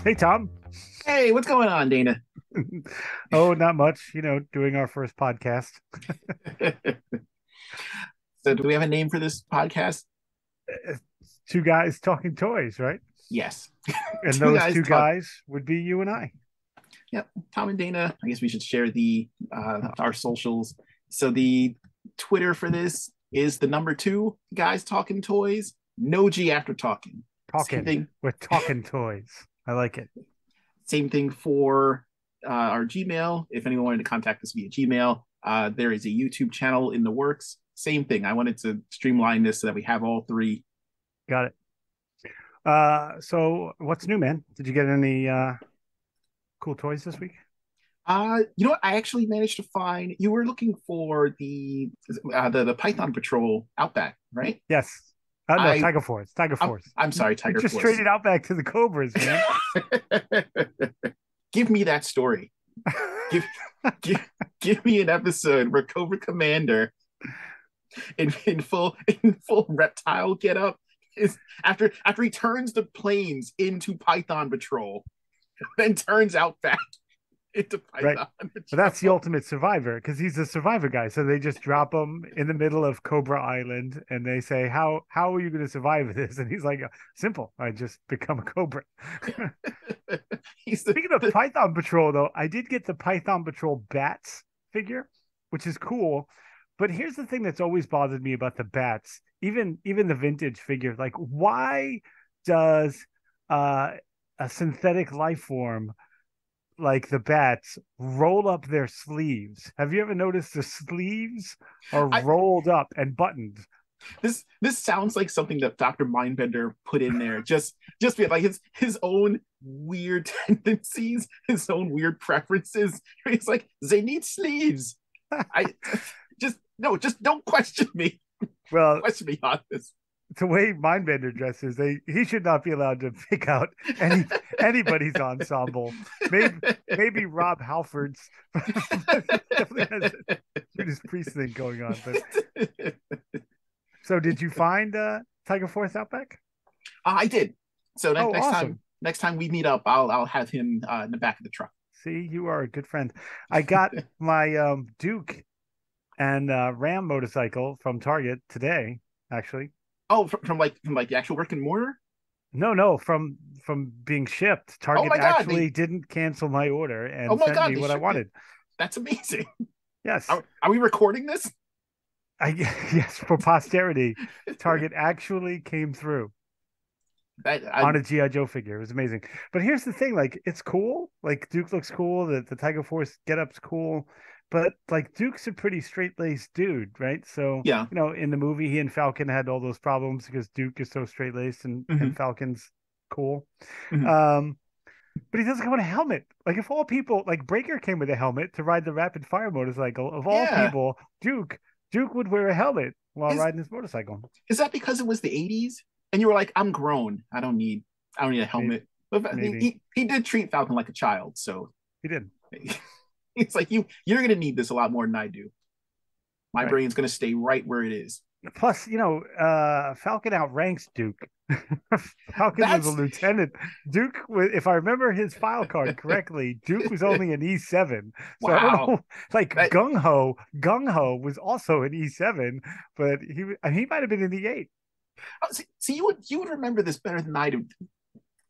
Hey, Tom. Hey, what's going on, Dana? Oh, not much. Doing our first podcast. So, do we have a name for this podcast? Two guys talking toys, right? Yes. And Two those guys two talk. guys would be you and I. Yep. Tom and Dana. I guess we should share the our socials. So the Twitter for this is the number two guys talking toys. No G after talking. Same Talking. thing. We're talking toys. I like it. Same thing for our Gmail. If anyone wanted to contact us via Gmail, there is a YouTube channel in the works. Same thing. I wanted to streamline this so that we have all three. Got it. So what's new, man? Did you get any cool toys this week? You know what? I actually managed to find. You were looking for the Python Patrol Outback, right? Yes. No, I Tiger Force. Tiger Force. I'm sorry, You Tiger just Force. traded out back to the Cobras, man. Give me that story. Give give give me an episode where Cobra Commander in full reptile get up is after he turns the planes into Python Patrol, then turns out back into Right. Python But that's the Patrol. ultimate survivor because he's a survivor guy. So they just drop him in the middle of Cobra Island and they say, How are you going to survive this? And he's like, simple. I just become a Cobra. He's Speaking of the Python Patrol, though, I did get the Python Patrol bats figure, which is cool. But here's the thing that's always bothered me about the bats, even the vintage figure. Like, why does uh, a synthetic life form like the bats roll up their sleeves? Have you ever noticed the sleeves are I, rolled up and buttoned? this sounds like something that Dr. Mindbender put in there. Just be like his own weird tendencies, his own weird preferences. He's like, they need sleeves. I just no, just don't question me. Well, Question me on this. the way Mindbender dresses, he should not be allowed to pick out anybody's ensemble. Maybe Rob Halford's definitely has a Judas Priest thing going on. But so did you find Tiger Force Outback? I did. So Oh, next time awesome. next time we meet up, I'll have him in the back of the truck. See, you are a good friend. I got my Duke and Ram motorcycle from Target today, actually. Oh, from like the actual brick and mortar. No, no, from being shipped. Oh Target my god, they actually didn't cancel my order oh and my sent god, me they what I shipped it. wanted. That's amazing. Yes. Are we recording this? I yes, for posterity, Target actually came through I on a GI Joe figure. It was amazing. But here's the thing: like, it's cool. Like Duke looks cool. The Tiger Force getup's cool. But like Duke's a pretty straight laced dude, right? So yeah. in the movie, he and Falcon had all those problems because Duke is so straight laced and Hmm. Falcon's cool. Hmm. Um, but he doesn't come with a helmet. Like if all people, like Breaker came with a helmet to ride the rapid fire motorcycle. Of all Yeah. people, Duke would wear a helmet while Is riding his motorcycle. is that because it was the 80s and you were like, I'm grown. I don't need a Maybe, helmet. But he, maybe he, he did treat Falcon like a child, so he did. it's like you're gonna need this a lot more than I do. My Right. brain's gonna stay right where it is. Plus, Falcon outranks Duke. Falcon was a That's lieutenant. Duke, if I remember his file card correctly, Duke was only an E7. So I don't wow. know. Like That Gung Ho was also an E7, but he might have been in the eight. see, you would remember this better than I do.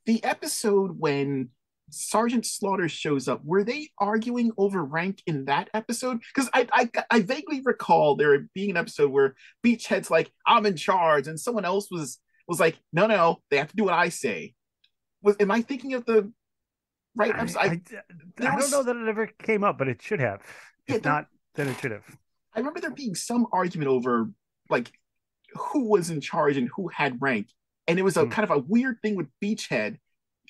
The episode when Sergeant Slaughter shows up, were they arguing over rank in that episode? Because I vaguely recall there being an episode where Beachhead's like, I'm in charge, and someone else was like, no, they have to do what I say. Am I thinking of the right I, episode? I, There I don't know was that it ever came up, but it should have. yeah, If there not, then it should have. I remember there being some argument over like who was in charge and who had rank. And it was a Hmm. kind of a weird thing with Beachhead.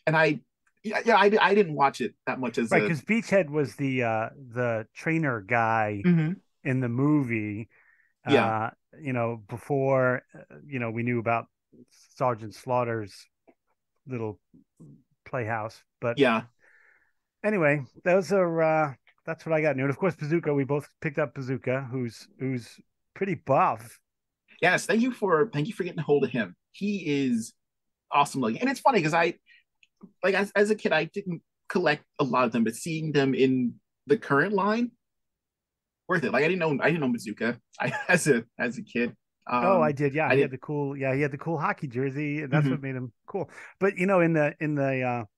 And I didn't watch it that much as Right, a because Beachhead was the trainer guy Mhm. in the movie. Yeah. Uh, before we knew about Sergeant Slaughter's little playhouse. But Yeah. anyway, that's what I got new. And of course, Bazooka. We both picked up Bazooka, who's pretty buff. Yes, thank you for getting a hold of him. He is awesome looking. And it's funny because like as a kid, I didn't collect a lot of them, but seeing them in the current line, worth it. Like I didn't know Bazooka. I as a kid. Oh, I did. Yeah, I he had didn't. the cool. Yeah, he had the cool hockey jersey, and that's what Mhm. made him cool. But in the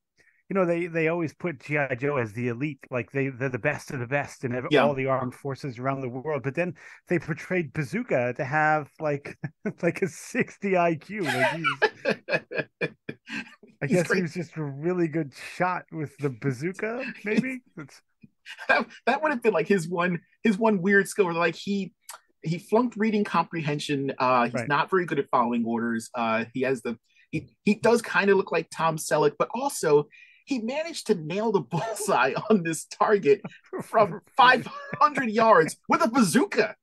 they always put GI Joe as the elite, like they're the best of the best in Yeah. all the armed forces around the world. But then they portrayed Bazooka to have like like a 60 IQ. Like I He's guess he great. was just a really good shot with the bazooka. Maybe it's That would have been like his one weird skill where like he flunked reading comprehension. He's right. not very good at following orders. He has the he does kind of look like Tom Selleck, but also he managed to nail the bullseye on this target from 500 yards with a bazooka.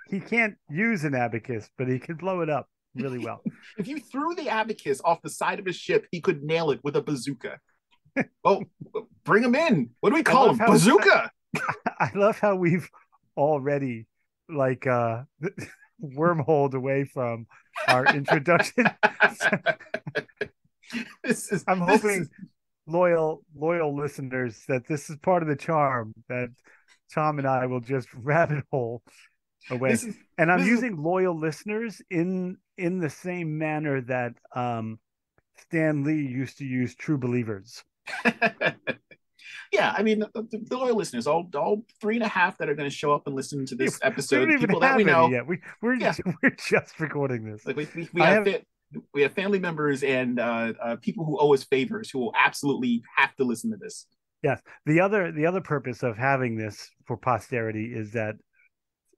He can't use an abacus, but he can blow it up really well. If you threw the abacus off the side of his ship, he could nail it with a bazooka. Oh, bring him in. What do we I call love him? how Bazooka. I love how we've already like wormholed away from our introduction. I'm This is hoping loyal listeners that this is part of the charm that Tom and I will just rabbit hole away. this is And I'm this is using loyal listeners in the same manner that Stan Lee used to use true believers. yeah, I mean, the loyal listeners, all three and a half that are going to show up and listen to We this don't episode, even people that we have any know. yet. We're Yeah, we're just recording this. like we I have have we have family members and people who owe us favors who will absolutely have to listen to this. yes. The other purpose of having this for posterity is that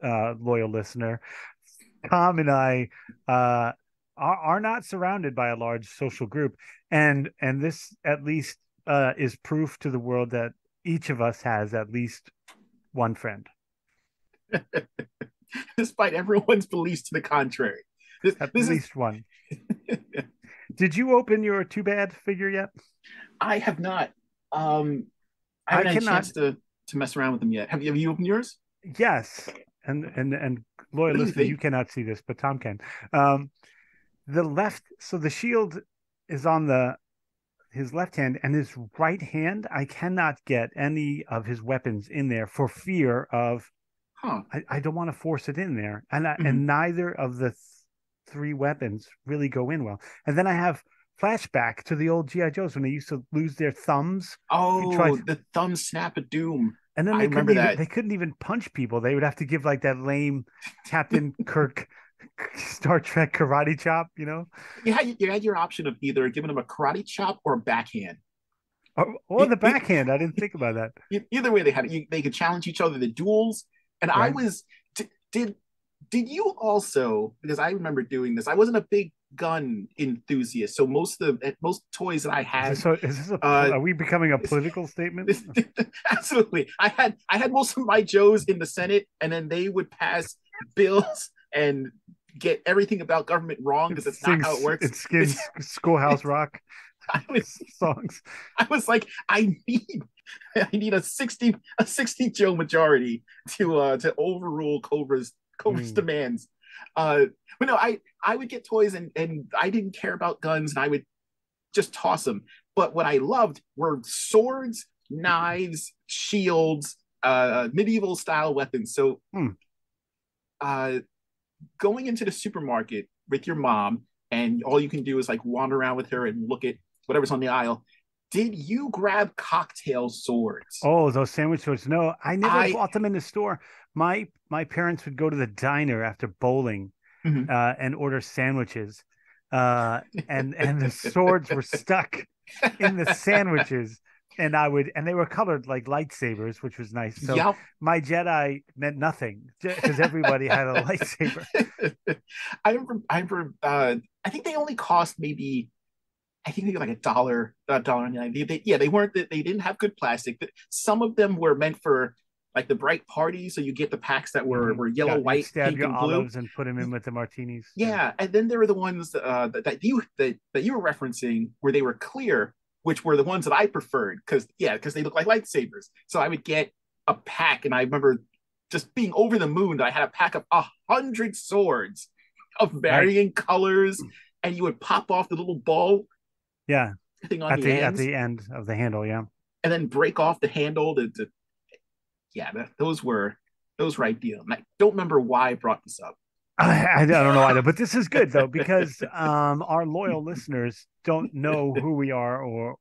loyal listener, Tom and I are not surrounded by a large social group, and this at least is proof to the world that each of us has at least one friend, Despite everyone's beliefs to the contrary. at This is least one. Did you open your Too Bad figure yet? I have not I I haven't had a cannot. chance to mess around with them yet. Have you opened yours? Yes, and loyal What do you listener, you think? cannot see this, but Tom can. Um, the left, so the shield is on the his left hand, and his right hand, I cannot get any of his weapons in there for fear of Huh. I don't want to force it in there, and Mhm. and neither of the three weapons really go in well. And then I have flashback to the old GI Joes when they used to lose their thumbs if you tried, Oh, the thumb snap of doom. and then I remember that. they couldn't even punch people. They would have to give like that lame Captain Kirk Star Trek karate chop, you know, You had your option of either giving them a karate chop or a backhand. or the backhand. I didn't think about that. Either way, they had they could challenge each other the duels. And I Right? was did did you also, because I remember doing this. I wasn't a big gun enthusiast, so most toys that I had, Is this a uh, are we becoming a political statement? absolutely, I had most of my Joes in the Senate, and then they would pass bills and get everything about government wrong because it's not how it works. It skins Schoolhouse Rock I was songs. I was like, I need a 60 Joe majority to overrule Cobra's Mm. demands. But no, I would get toys and I didn't care about guns and I would just toss them. But what I loved were swords, knives, shields, medieval style weapons. So Hmm. uh, going into the supermarket with your mom and all you can do is like wander around with her and look at whatever's on the aisle. Did you grab cocktail swords? Oh, those sandwich swords. No, I never I bought them in the store. My parents would go to the diner after bowling Mhm. and order sandwiches. And the swords were stuck in the sandwiches. And they were colored like lightsabers, which was nice. So Yep. my Jedi meant nothing because everybody had a lightsaber. I think they only cost maybe I think maybe like $1.99. Yeah, they weren't. They didn't have good plastic. Some of them were meant for like the bright parties, so you get the packs that Hmm. were yellow, Yeah, you'd white, stab pink, your and blue. olives and put them in with the martinis. Yeah. Yeah, and then there were the ones that you were referencing where they were clear, which were the ones that I preferred because they look like lightsabers. So I would get a pack, and I remember just being over the moon that I had a pack of 100 swords of Right. varying colors, and you would pop off the little ball. Yeah. thing on the at ends, the end of the handle, yeah. and then break off the handle to yeah, those were ideal. And I don't remember why I brought this up. I don't know either, but this is good though because our loyal listeners don't know who we are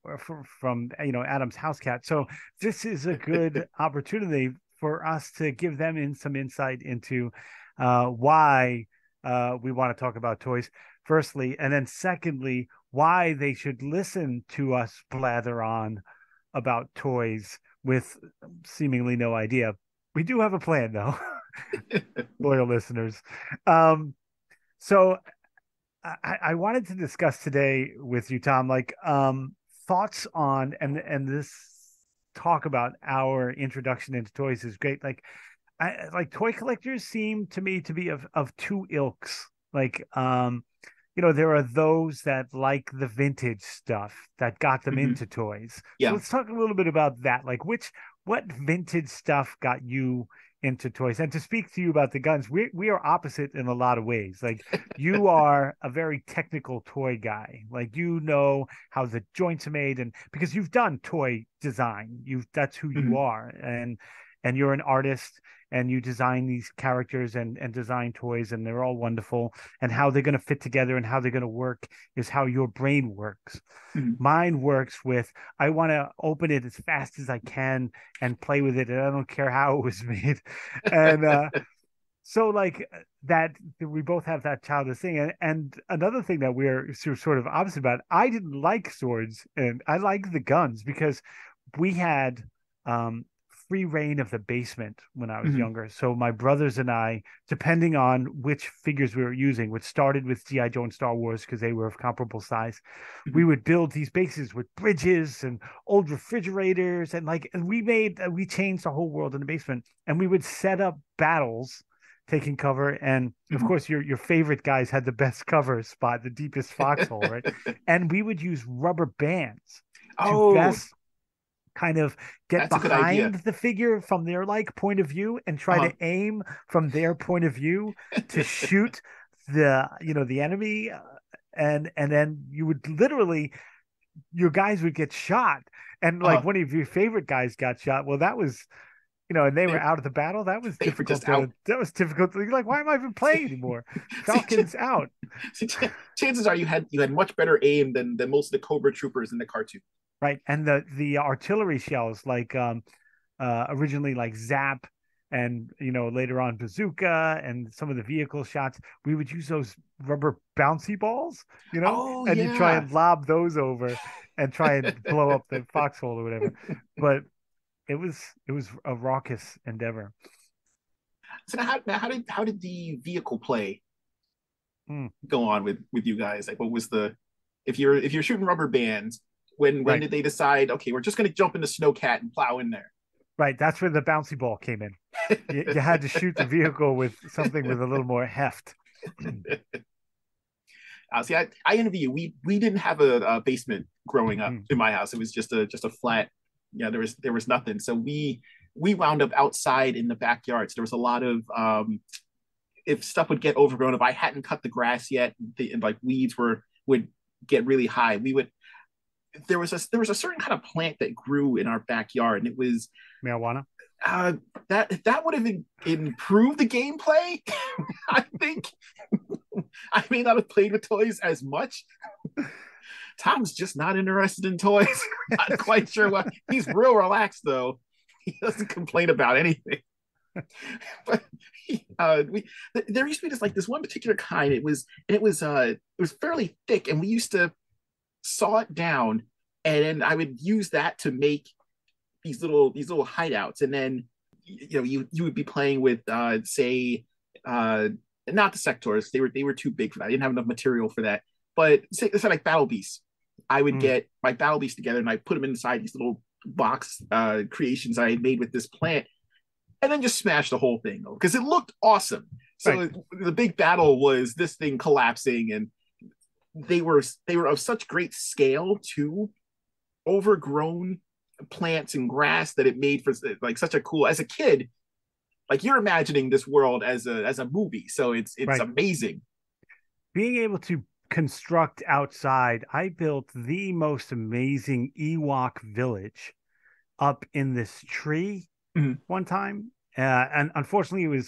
from Adam's House Cat. So this is a good opportunity for us to give them some insight into why we want to talk about toys, firstly, and then secondly, why they should listen to us blather on about toys with seemingly no idea. We do have a plan though. Loyal listeners. Um, so I wanted to discuss today with you, Tom, like thoughts on and this talk about our introduction into toys is great. Like toy collectors seem to me to be of two ilks. Like there are those that like the vintage stuff that got them Mhm. into toys. So Yeah. let's talk a little bit about that. Like what vintage stuff got you into toys? And to speak to you about the guns, we are opposite in a lot of ways. Like you are a very technical toy guy. Like you know how the joints are made, and because you've done toy design, that's who you Mhm. are. And you're an artist and you design these characters and design toys, and they're all wonderful, and how they're going to fit together and how they're going to work is how your brain works. Mhm. Mine works with, I want to open it as fast as I can and play with it, and I don't care how it was made. And so like that, we both have that childish thing. And another thing that we're sort of opposite about, I didn't like swords and I like the guns because we had um free reign of the basement when I was Mhm. younger. So my brothers and I, depending on which figures we were using, which started with G.I. Joe and Star Wars because they were of comparable size, we Mhm. would build these bases with bridges and old refrigerators, and we changed the whole world in the basement, and we would set up battles taking cover. And of Mhm. course, your favorite guys had the best cover spot, the deepest foxhole, right? And we would use rubber bands to Oh, best kind of get that's a good idea. behind the figure from their like point of view and try Uh-huh. to aim from their point of view to shoot the enemy, and then you would literally, your guys would get shot, and like Uh-huh. one of your favorite guys got shot. Well, that was, and they were They out of the battle. That was they were just difficult out. to, like, why am I even playing anymore? See, Falcon's out. chances are you had much better aim than most of the Cobra Troopers in the cartoon. Right. And the artillery shells, like originally like Zap, and later on Bazooka, and some of the vehicle shots, we would use those rubber bouncy balls, Oh and you try yeah. and lob those over and try and blow up the foxhole or whatever. But it was a raucous endeavor. So how did the vehicle play Mm, go on with you guys? Like, what was the if you're shooting rubber bands, when right. did they decide? Okay, we're just gonna jump into Snowcat and plow in there. Right. That's where the bouncy ball came in. You had to shoot the vehicle with something with a little more heft. See, I envy you. We didn't have a basement growing up Mm. in my house. It was just a flat. Yeah, there was nothing. So we wound up outside in the backyard. So there was a lot of if stuff would get overgrown, if I hadn't cut the grass yet, and like weeds would get really high, we would there was a certain kind of plant that grew in our backyard, and it was Marijuana. uh, that would have improved the gameplay. I think I may not have played with toys as much. Tom's just not interested in toys. Not quite sure what he's real relaxed though. He doesn't complain about anything. But we there used to be this one particular kind. It was fairly thick, and we used to saw it down, and then I would use that to make these little hideouts, and then you would be playing with say uh not the sectors, they were too big for that. I didn't have enough material for that, but say like battle beasts. I would Mm. get my battle beasts together and I put them inside these little box creations I had made with this plant, and then just smash the whole thing because it looked awesome. Right. So the big battle was this thing collapsing, and they were of such great scale too, overgrown plants and grass, that it made for like such a cool, as a kid, like you're imagining this world as a movie, so it's Right. amazing. Being able to construct outside. I built the most amazing Ewok village up in this tree Mhm. one time, and unfortunately,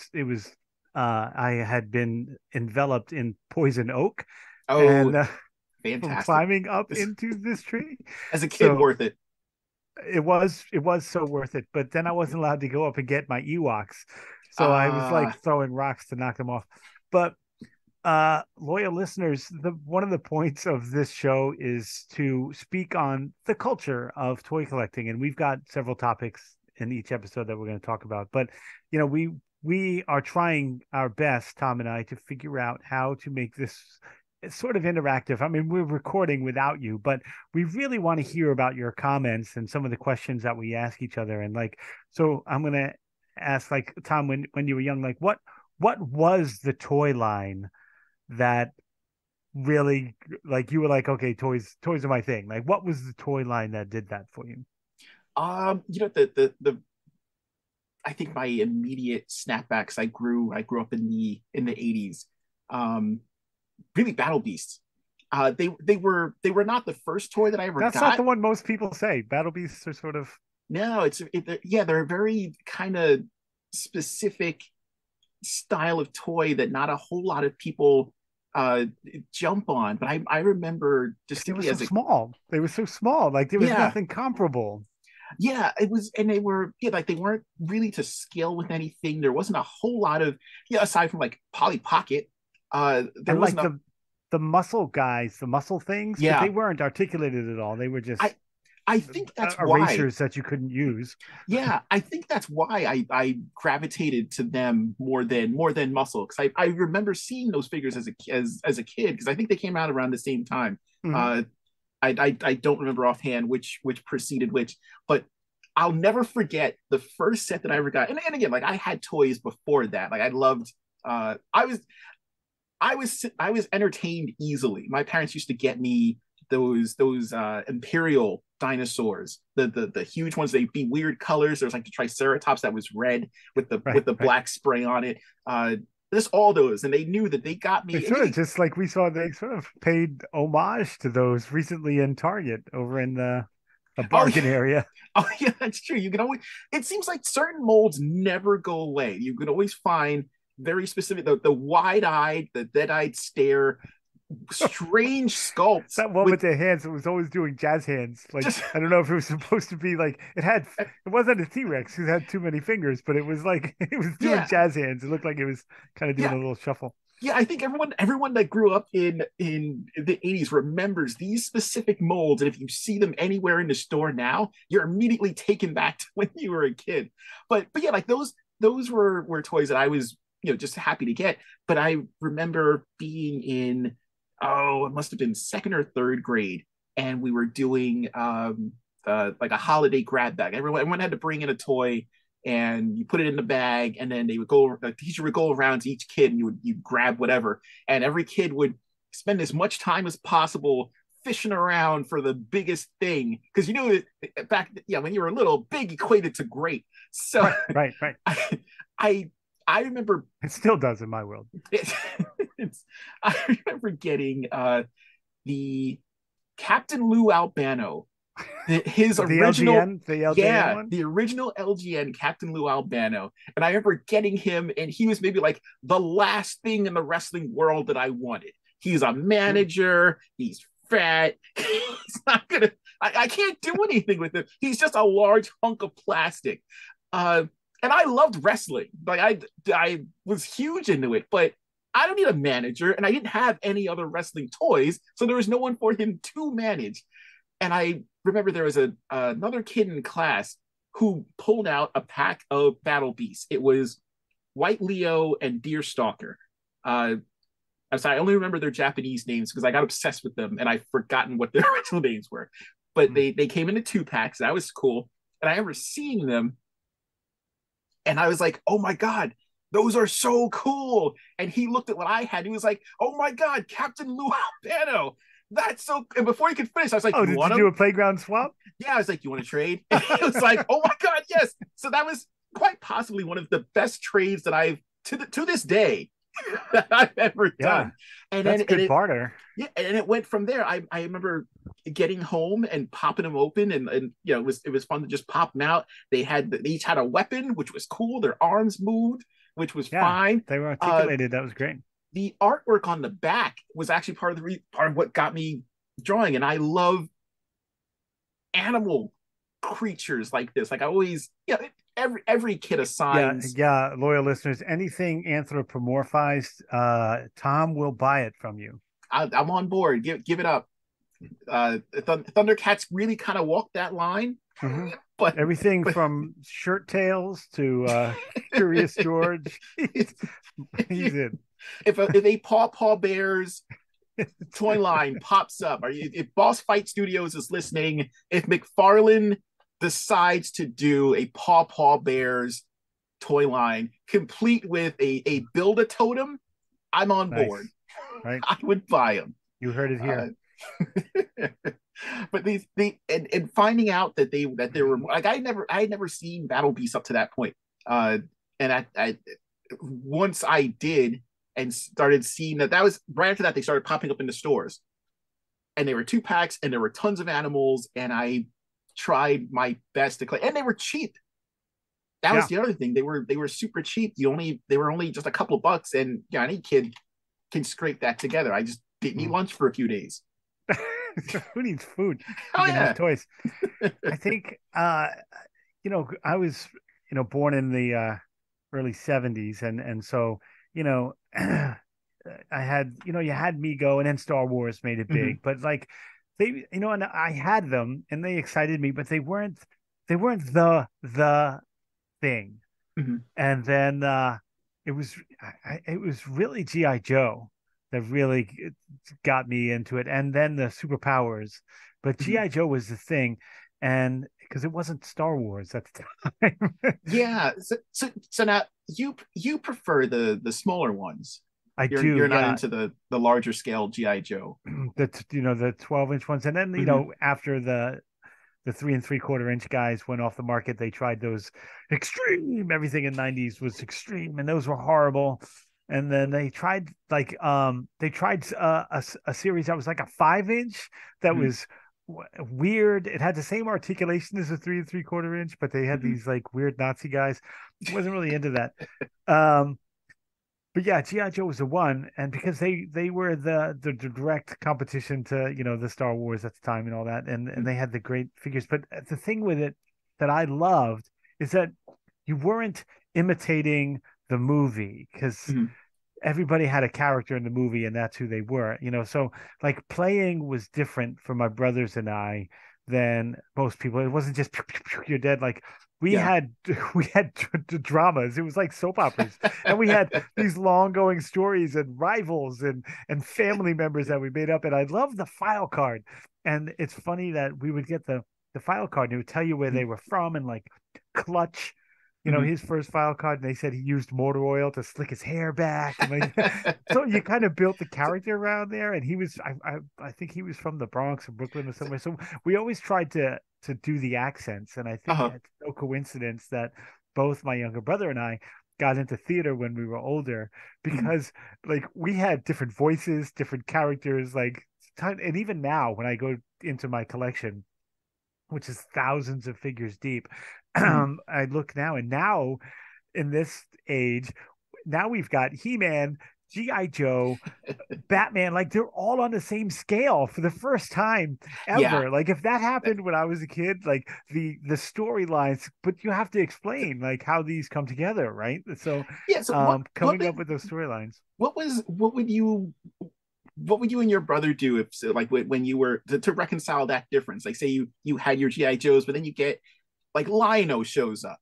I had been enveloped in poison oak, Oh, and from fantastic. climbing up into this tree. As a kid, So worth it. it was so worth it. But then I wasn't allowed to go up and get my Ewoks, so I was Uh like throwing rocks to knock them off. But loyal listeners, the one of the points of this show is to speak on the culture of toy collecting, and we've got several topics in each episode that we're going to talk about. But we are trying our best, Tom and I, to figure out how to make this sort of interactive. I mean, we're recording without you, but we really want to hear about your comments and some of the questions that we ask each other. And like, so I'm going to ask, like, Tom, when you were young, like what was the toy line that really, like, you were like, okay, toys are my thing? Like, what was the toy line that did that for you? the I think my immediate snapbacks, I grew up in the 80s. Um really Battle Beasts. They were not the first toy that I ever That's not got. the one most people say. Battle Beasts are sort of No, yeah, they're a very kind of specific style of toy that not a whole lot of people uh jump on. But I remember they were distinctly so as a small. They were so small. Like there was yeah, nothing comparable. yeah, it was, and they were, yeah, like they weren't really to scale with anything. There wasn't a whole lot of, yeah, aside from like Polly Pocket, there And like wasn't a the muscle guys, the muscle things, but they yeah. weren't articulated at all. They were I just I think that's why. erasers that you couldn't use. Yeah, I think that's why I gravitated to them more than muscle, because I remember seeing those figures as a kid, because I think they came out around the same time. Mhm. Uh, I don't remember offhand which preceded which, but I'll never forget the first set that I ever got. And again, like I had toys before that. Like I loved. I was entertained easily. My parents used to get me those imperial dinosaurs, the huge ones. They'd be weird colors. There's like the triceratops that was red with the Right, with the right. black spray on it. Just all those, and they knew that they got They me. And sort of you, just like we saw, they sort of paid homage to those recently in Target over in the oh bargain area. oh yeah, that's true. You can always. It seems like certain molds never go away. You can always find very specific, the wide-eyed, the dead-eyed stare, strange sculpts That one with with the hands, it was always doing jazz hands. Like just I don't know if it was supposed to be like it wasn't a T-Rex who had too many fingers, but it was like it was doing yeah, jazz hands. It looked like it was kind of doing yeah, a little shuffle. yeah. I think everyone that grew up in the 80s remembers these specific molds, and if you see them anywhere in the store now, you're immediately taken back to when you were a kid. But yeah, like those were toys that I was, just happy to get. But I remember being in, oh, it must have been second or third grade, and we were doing like a holiday grab bag. Everyone had to bring in a toy, and you put it in the bag, and then the teacher would go around to each kid, and you grab whatever, and every kid would spend as much time as possible fishing around for the biggest thing, because back, yeah, when you were little, big equated to great. So Right, right, right. I I I remember It still does in my world. it, I remember getting the Captain Lou Albano, his The original, LJN yeah, one. the original LGN Captain Lou Albano. And I remember getting him, and he was maybe like the last thing in the wrestling world that I wanted. He's a manager, he's fat, he's not gonna, I can't do anything with him. He's just a large hunk of plastic. Uh, and I loved wrestling. Like I was huge into it, but I don't need a manager, and I didn't have any other wrestling toys, so there was no one for him to manage. And I remember there was another kid in class who pulled out a pack of Battle Beasts. It was White Leo and Deerstalker. Uh, I'm sorry, I only remember their Japanese names because I got obsessed with them and I've forgotten what their original names were. But Mm. they came into 2 packs. That was cool. And I remember seeing them, and I was like, oh my God, those are so cool. And he looked at what I had. He was like, oh my God, Captain Lou Albano. That's so. And before he could finish, I was like, Oh, you did want you do him? a playground swap? Yeah, I was like, you want to trade? And he was like, oh my God, yes. So that was quite possibly one of the best trades that I've to this day. that I've ever Yeah, done. And that's then and good it barter. yeah, and it went from there. I remember getting home and popping them open, and it was fun to just pop them out. They each had a weapon, which was cool. Their arms moved, which was Yeah, fine. they were Uh, articulated. That was great. the artwork on the back was actually part of what got me drawing, and I love animal creatures like this. Like I always, every kid Yeah, assigns. yeah, loyal listeners, anything anthropomorphized, Tom will buy it from you. I'm on board. Give it up. Thundercats really kind of walk that line, Hmm. but Everything but from Shirt Tails to Curious George, he's in. if a Paw Bears toy line pops up, if Boss Fight Studios is listening, if McFarlane decides to do a Paw Bears toy line complete with a build a totem, I'm on board. Nice, right? I would buy them. You heard it Uh, here. but and finding out that they were like I had never seen Battle Beast up to that point. And I once I did and started seeing that was right after that they started popping up in the stores, and they were 2 packs and there were tons of animals, and I tried my best to collect, and they were cheap. That was Yeah. the other thing. They were super cheap. They were only just a couple of bucks, and yeah, any kid can scrape that together. I just didn't eat Mm. lunch for a few days. Who needs food? You Oh can have yeah. toys. I think I was, born in the early 70s, and so, you know, I had, you had Mego, and then Star Wars made it Mm-hmm. big, but like and I had them and they excited me, but they weren't the thing. Mm-hmm. And then it was really GI Joe that really got me into it, and then the superpowers. But Mm-hmm. GI Joe was the thing, and because it wasn't Star Wars at the time. Yeah. So now you prefer the smaller ones. I do, You're not yeah. into the larger scale GI Joe. The 12-inch ones, and then Mm-hmm. after the 3 3/4 inch guys went off the market, they tried those extreme. Everything in '90s was extreme, and those were horrible. And then they tried a series that was like a 5 inch that Mm-hmm. was weird. It had the same articulation as a 3 3/4 inch, but they had Mm-hmm. these like weird Nazi guys. Wasn't really into that. Um, but yeah, GI Joe was the one, and because they were the direct competition to the Star Wars at the time and all that, and they had the great figures. But the thing with it that I loved is that you weren't imitating the movie, because Mm-hmm. everybody had a character in the movie and that's who they were. So like playing was different for my brothers and I than most people. It wasn't just pew, pew, pew, you're dead. Like we Yeah. had we had dramas. It was like soap operas, and we had these long going stories and rivals and family members that we made up. And I love the file card. And it's funny that we would get the file card and it would tell you where they were from, and like Clutch, Mm-hmm. his first file card, and they said he used motor oil to slick his hair back, and like, so you kind of built the character around there. And he was, I think he was from the Bronx or Brooklyn or somewhere. So we always tried to do the accents, and I think Uh-huh. it's no coincidence that both my younger brother and I got into theater when we were older, Mm-hmm. because like we had different voices, different characters, like, and even now when I go into my collection, which is thousands of figures deep. Mm-hmm. I look now, and now in this age, now we've got He-Man, G.I. Joe, Batman, like they're all on the same scale for the first time Yeah. ever. Like if that happened when I was a kid, like the storylines, but you have to explain like how these come together, right? So Yeah. So coming up with those storylines. what would you and your brother do if so, like when you were to reconcile that difference? Like say you had your GI Joes, but then you get like Lionel shows up,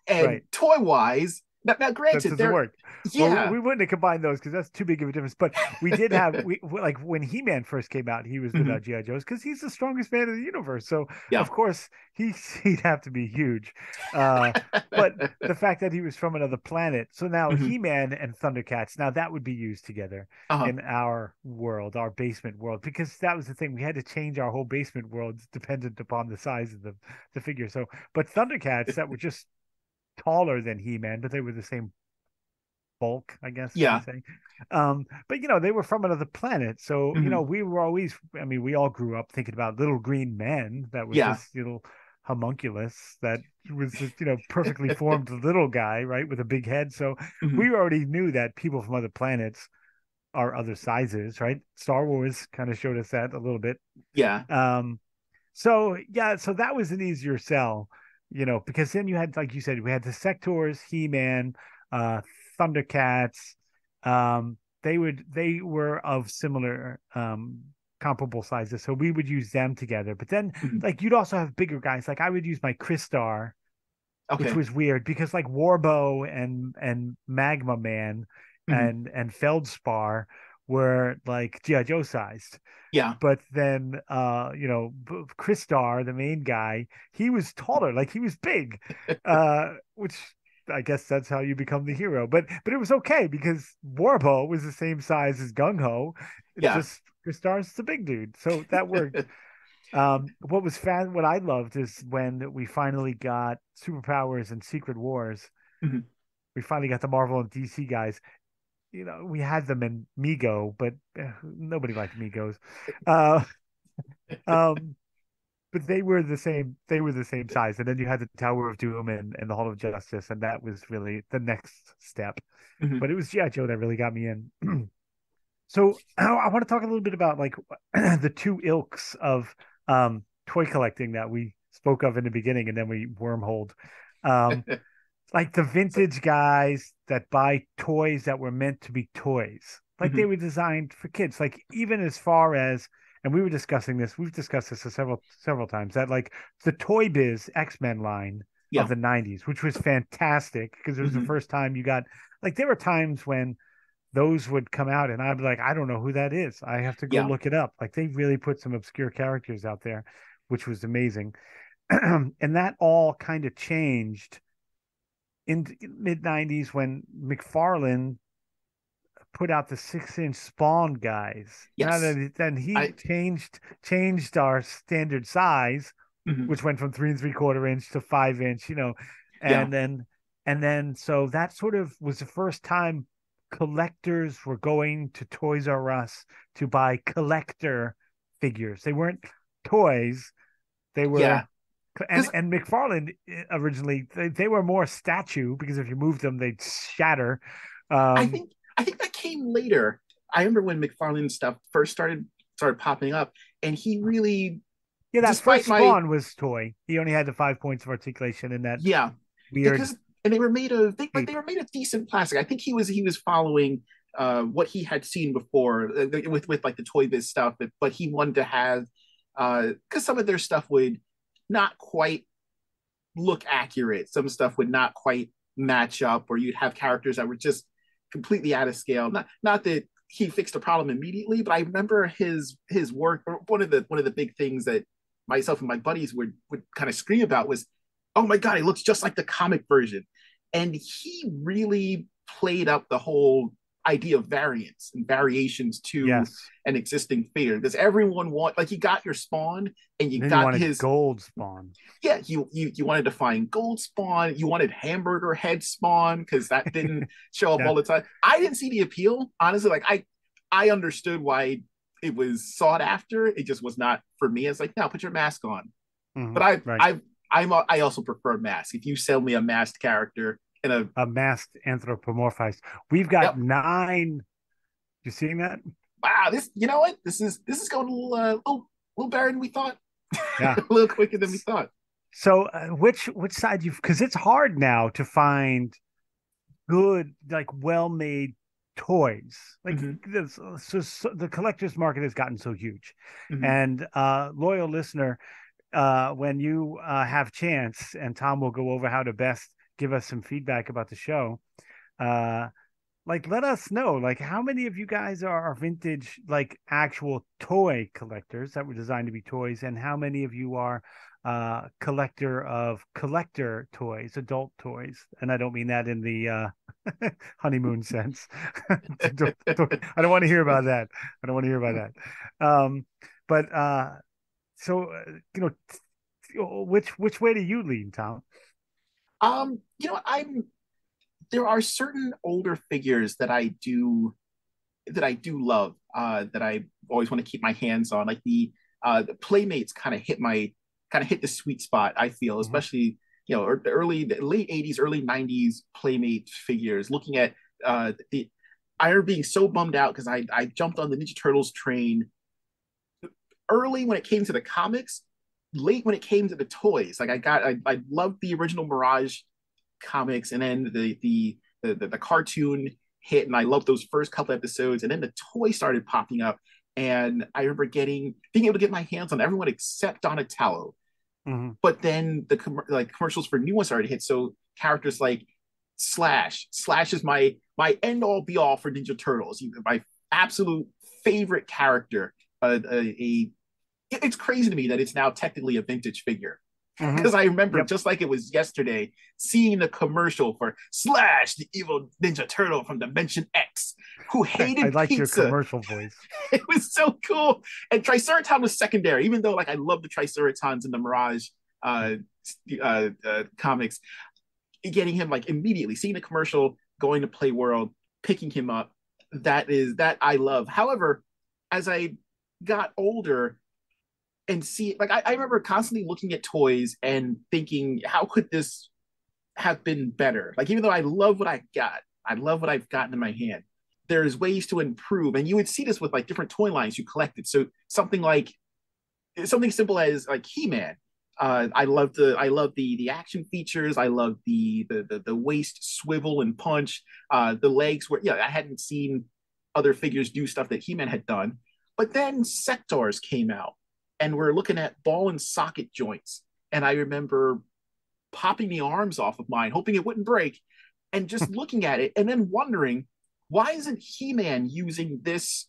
and Right. toy wise, now That granted, doesn't they're work. Well, yeah. we wouldn't have combined those because that's too big of a difference. But we did have like when He-Man first came out, he was Mhm. without GI Joes because he's the strongest man in the universe. So Yeah. of course he'd have to be huge. Uh, but the fact that he was from another planet, so now Mhm. He-Man and Thundercats, now that would be used together Uh-huh. in our world, our basement world, because that was the thing. We had to change our whole basement world dependent upon the size of the figure. So, but Thundercats that were just taller than He-Man, but they were the same bulk, I guess you Yeah. say. But they were from another planet. So, Hmm. we were always, I mean, we all grew up thinking about little green men that was Yeah. this little homunculus that was this, perfectly formed little guy, right, with a big head. So Hmm. we already knew that people from other planets are other sizes, right? Star Wars kind of showed us that a little bit. Yeah. Um, so yeah, so that was an easier sell, because then you had, like you said, we had the Sectors, He-Man, uh, Thundercats. They were of similar comparable sizes, so we would use them together. But then, Hmm. like, you'd also have bigger guys. Like I would use my Crystar, which Okay. was weird because like Warbo and Magma Man Hmm. and Feldspar were like GI Joe sized, Yeah. but then Christar, the main guy, he was taller, like he was big, which I guess that's how you become the hero. But it was okay because Warbo was the same size as Gung Ho. It's Yeah. just Christar's the big dude, so that worked. What I loved is when we finally got Superpowers and Secret Wars. Hmm. We finally got the Marvel and DC guys. We had them in Mego, but nobody liked Migos. Uh, um, but they were the same. They were the same size, and then you had the Tower of Doom and the Hall of Justice, and that was really the next step. Hmm. But it was GI Joe that really got me in. So I want to talk a little bit about like the two ilks of toy collecting that we spoke of in the beginning, and then we wormholed. Um, like the vintage guys that buy toys that were meant to be toys. Like they Hmm. were designed for kids. Like even as far as, and we were discussing this, we've discussed this several times, that like the Toy Biz X-Men line of Yeah. the 90s, which was fantastic because it was the Hmm. first time you got, like, there were times when those would come out and I'd be like, I don't know who that is. I have to go Yeah. look it up. Like they really put some obscure characters out there, which was amazing. And that all kind of changed in mid 90s when McFarlane put out the 6-inch Spawn guys. Now Yes. that then he I. changed our standard size, Hmm. which went from 3 3/4 inch to 5 inch, Yeah. and then so that sort of was the first time collectors were going to Toys R Us to buy collector figures. They weren't toys, they Yeah. were, and Because McFarlane originally they were more statue because if you moved them they'd shatter. I Um, think I think that came later. I remember when McFarlane stuff first started popping up, and he really, yeah, that despite first my, Spawn was toy. He only had the 5 points of articulation in that yeah, weird because and they were made of they cape. were made of decent plastic. I think he was following what he had seen before with like the Toy Biz stuff, but he wanted to have because some of their stuff would not quite look accurate. Some stuff would not quite match up, or you'd have characters that were just completely out of scale. Not that he fixed the problem immediately, but I remember his work. Or one of the big things that myself and my buddies would kind of scream about was, "Oh my god, he looks just like the comic version," and he really played up the whole idea of variants and variations to Yes. an existing figure because everyone want like you got your Spawn and you And then you got wanted his, gold Spawn. yeah, you wanted to find gold Spawn, you wanted hamburger head Spawn because that didn't show up Yeah. all the time. I didn't see the appeal, honestly. Like I understood why it was sought after. It just was not for me. It's like, now put your mask on. But Right. I also prefer mask. If you sell me a masked character in a, A masked anthropomorphized. We've got yep, 9. You seeing that? wow, this, you know what, this is going a little better than we thought, Yeah. a little quicker than we thought. So which side you, because it's hard now to find good, like well made toys. Like Mm-hmm, this, so the collector's market has gotten so huge. mm-hmm. And loyal listener, when you have chance, and Tom will go over how to best give us some feedback about the show. Uh, like let us know, like how many of you guys are vintage, like actual toy collectors that were designed to be toys, and how many of you are collector of collector toys, adult toys. And I don't mean that in the honeymoon sense. I don't want to hear about that. I don't want to hear about that. But so which way do you lean, Tom? You know, there are certain older figures that I do love, that I always want to keep my hands on. Like the Playmates kind of hit the sweet spot. I feel, Mhm. especially or the late '80s, early '90s Playmate figures. Looking at the, I remember being so bummed out because I jumped on the Ninja Turtles train early when it came to the comics, late when it came to the toys. Like I loved the original Mirage comics, and then the cartoon hit, and I loved those first couple episodes, and then the toy started popping up, and I remember being able to get my hands on everyone except Donatello. Mhm. But then like commercials for new ones started to hit, so characters like Slash is my end all be all for Ninja Turtles. My absolute favorite character. It's crazy to me that it's now technically a vintage figure, Mhm. because I remember Yep. just like it was yesterday seeing the commercial for Slash, the evil Ninja Turtle from Dimension X, who I hated like your pizza. commercial voice. It was so cool. And Triceraton was secondary, even though like I love the Triceratons in the Mirage uh, comics. Getting him like immediately, seeing the commercial, going to Play World, picking him up, that I love. However, as I got older, and see, like I remember constantly looking at toys and thinking, how could this have been better? Like, even though I love what I got, I love what I've gotten in my hand, there's ways to improve. And you would see this with like different toy lines you collected. So something simple as like He-Man. I love the action features. I love the waist swivel and punch. The legs were, I hadn't seen other figures do stuff that He-Man had done. But then Sectors came out, and we're looking at ball and socket joints. And I remember popping the arms off of mine, hoping it wouldn't break, and just looking at it and then wondering, why isn't He-Man using this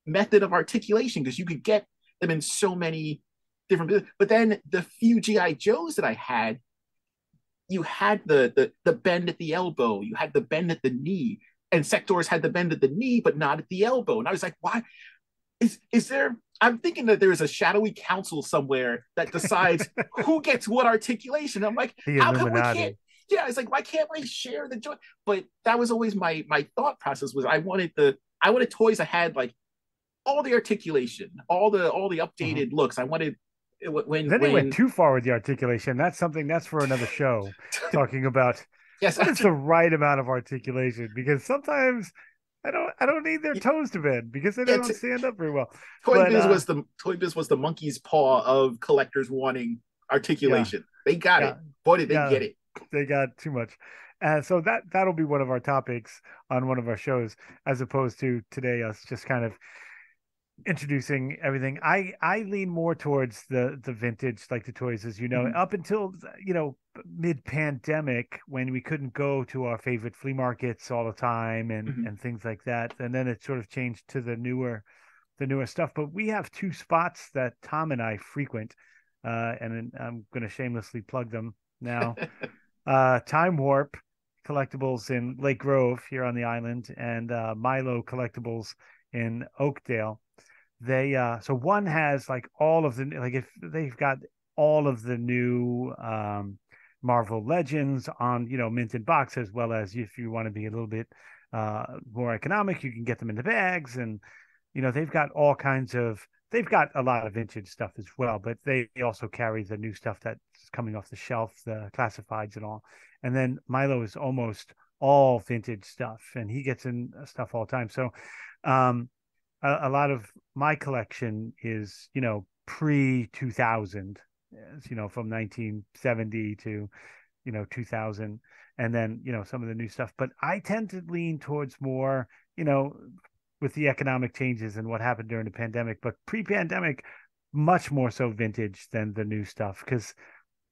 method of articulation? Because you could get them in so many different. But then the few GI Joes that I had, you had the bend at the elbow, you had the bend at the knee, and Sectors had the bend at the knee, but not at the elbow. And I was like, why is there? I'm thinking that there is a shadowy council somewhere that decides who gets what articulation. I'm like, The how come we can't? Illuminati. Yeah, it's like, why can't we share the joy? But that was always my thought process, was I wanted toys that had like all the articulation, all the Mhm. updated looks. I wanted Then they went when too far with the articulation. That's for another show, talking about yes, what is after the right amount of articulation, because sometimes I don't need their toes to bend because they yeah, don't stand up very well. Toy But Biz was the monkey's paw of collectors wanting yeah, articulation. They got yeah, it. Boy, did they yeah, get it. they got too much. So that'll be one of our topics on one of our shows, as opposed to today us just kind of introducing everything. I lean more towards the vintage, like the toys, as you know, Mhm. up until mid pandemic, when we couldn't go to our favorite flea markets all the time Mhm. and things like that. And then it sort of changed to the newer stuff. But we have two spots that Tom and I frequent, and I'm going to shamelessly plug them now. Time Warp Collectibles in Lake Grove here on the island, and Milo Collectibles in Oakdale. So one has like all of the, like, if they've got all of the new Marvel Legends on, mint in box, as well as, if you want to be a little bit more economic, you can get them in the bags. And they've got a lot of vintage stuff as well, but they also carry the new stuff that's coming off the shelf, the classifieds and all. And then Milo is almost all vintage stuff, and he gets in stuff all the time. So um a lot of my collection is, pre 2000, from 1970 to, 2000. And then, some of the new stuff. But I tend to lean towards more, with the economic changes and what happened during the pandemic, but pre-pandemic, much more so vintage than the new stuff, because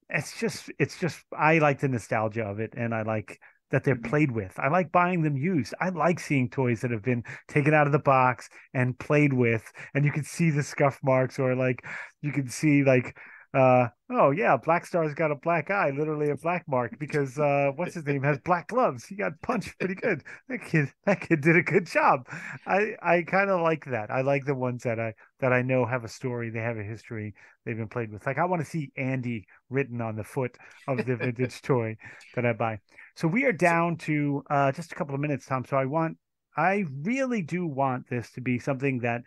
it's just I like the nostalgia of it, and I like that they're Mhm. played with. I like buying them used. I like seeing toys that have been taken out of the box and played with, and you can see the scuff marks, or like you can see like Oh yeah, Black Star's got a black eye, literally a black mark, because what's his name has black gloves. He got punched pretty good. That kid did a good job. I kind of like that. I like the ones that I know have a story, they have a history, they've been played with. Like I want to see Andy written on the foot of the vintage toy that I buy. So we are So, down to just a couple of minutes, Tom. So I really do want this to be something that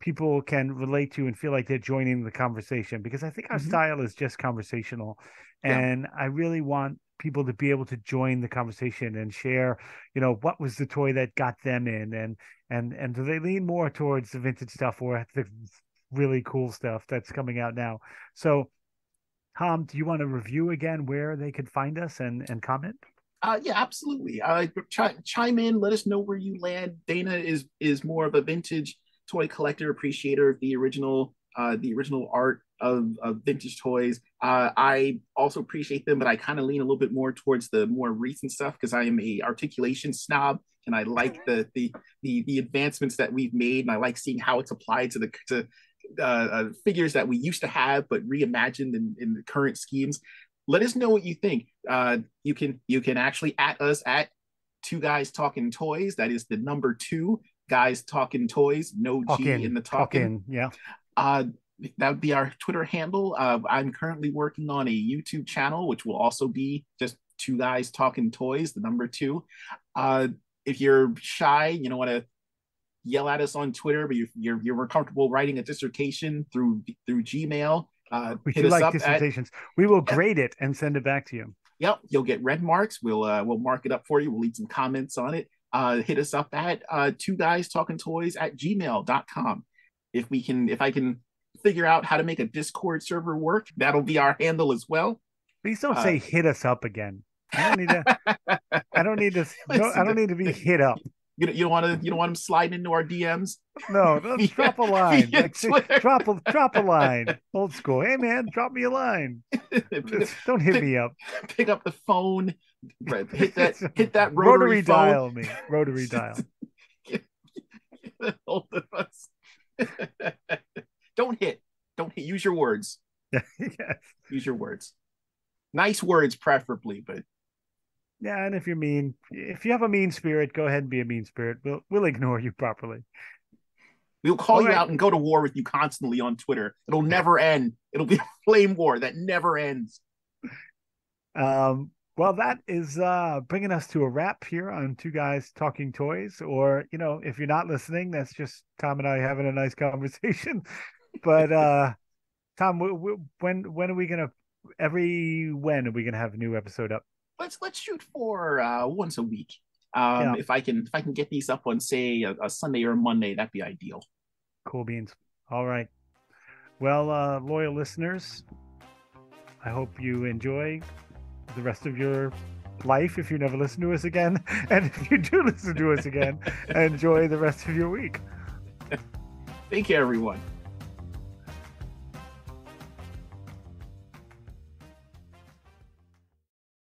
people can relate to and feel like they're joining the conversation, because I think our mhm, style is just conversational. yeah. And I really want people to be able to join the conversation and share, what was the toy that got them in, and do they lean more towards the vintage stuff or the really cool stuff that's coming out now. So Tom, do you want to review again where they could find us and comment? Yeah, absolutely. Chime in. Let us know where you land. Dana is more of a vintage toy collector, appreciator of the original art of vintage toys. I also appreciate them, but I kind of lean a little bit more towards the more recent stuff because I am a articulation snob, and I like the advancements that we've made, and I like seeing how it's applied to figures that we used to have but reimagined in the current schemes. Let us know what you think. You can actually at us at Two Guys Talking Toys. That is the number two Guys Talking Toys. No Talk G in in, the talk talking. in. Yeah. Uh, that would be our Twitter handle. I'm currently working on a YouTube channel, which will also be just Two Guys Talking Toys, the number two. Uh, if you're shy, you don't want to yell at us on Twitter, but you're more comfortable writing a dissertation through Gmail, We hit do us like up at dissertations. We will yep, grade it and send it back to you. yep. You'll get red marks. We'll mark it up for you. We'll leave some comments on it. Hit us up at two guys talking toys at gmail.com. If I can figure out how to make a Discord server work, that'll be our handle as well. Please don't Uh, say hit us up again. I don't need to. I don't need to. No, I listen, don't need to be hit up. you don't want them sliding into our DMs No, no, via, drop a line. via Like say, Twitter. drop a line. Old school. Hey man, drop me a line. Don't hit pick, me up. pick up the phone, hit that rotary Rotary phone. dial me. Rotary dial. Get a hold of us. don't hit. Don't hit. Use your words. Yes. Use your words. Nice words, preferably, but Yeah, and if you have a mean spirit, go ahead and be a mean spirit. We'll ignore you properly. we'll call All you right. out and go to war with you constantly on Twitter. It'll never end. It'll be a flame war that never ends. Well, that is bringing us to a wrap here on Two Guys Talking Toys. Or, if you're not listening, that's just Tom and I having a nice conversation. But Tom, when are we gonna when are we gonna have a new episode up? Let's shoot for once a week. Yeah, If I can get these up on say a Sunday or a Monday, that'd be ideal. cool beans. All right. Well, loyal listeners, I hope you enjoy the rest of your life if you never listen to us again. And if you do listen to us again, enjoy the rest of your week. Take care, everyone.